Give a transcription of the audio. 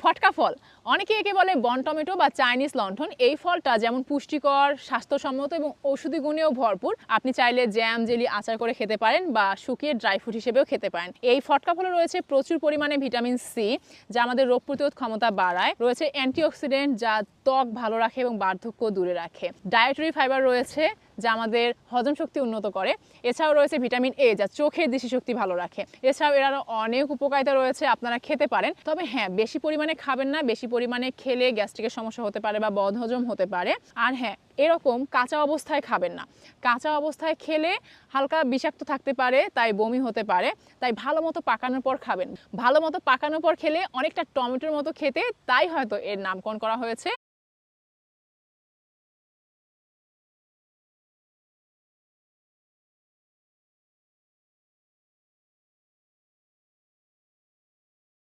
ফটকা ফল অনেকে একে বলে বন টমেটো বা চাইনিজ লণ্ঠন। এই ফলটা যেমন পুষ্টিকর, স্বাস্থ্যসম্মত এবং ঔষধি গুণেও ভরপুর। আপনি চাইলে জ্যাম, জেলি, আচার করে খেতে পারেন বা শুকিয়ে ড্রাই ফ্রুট হিসেবেও খেতে পারেন। এই ফটকা ফলে রয়েছে প্রচুর পরিমাণে ভিটামিন সি, যা আমাদের রোগ প্রতিরোধ ক্ষমতা বাড়ায়। রয়েছে অ্যান্টিঅক্সিডেন্ট, যা ত্বক ভালো রাখে এবং বার্ধক্য দূরে রাখে। ডায়েটারি ফাইবার রয়েছে, যা আমাদের হজম শক্তি উন্নত করে। এছাড়াও রয়েছে ভিটামিন এ, যা চোখের দৃষ্টিশক্তি ভালো রাখে। এছাড়াও এর আরও অনেক উপকারিতা রয়েছে, আপনারা খেতে পারেন। তবে হ্যাঁ, বেশি পরিমাণে খাবেন না। বেশি পরিমাণে খেলে গ্যাস্ট্রিকের সমস্যা হতে পারে বা বদহজম হতে পারে। আর হ্যাঁ, এরকম কাঁচা অবস্থায় খাবেন না। কাঁচা অবস্থায় খেলে হালকা বিষাক্ত থাকতে পারে, তাই বমি হতে পারে। তাই ভালো মতো পাকানোর পর খাবেন। ভালো মতো পাকানোর পর খেলে অনেকটা টমেটোর মতো খেতে, তাই হয়তো এর নামকরণ করা হয়েছে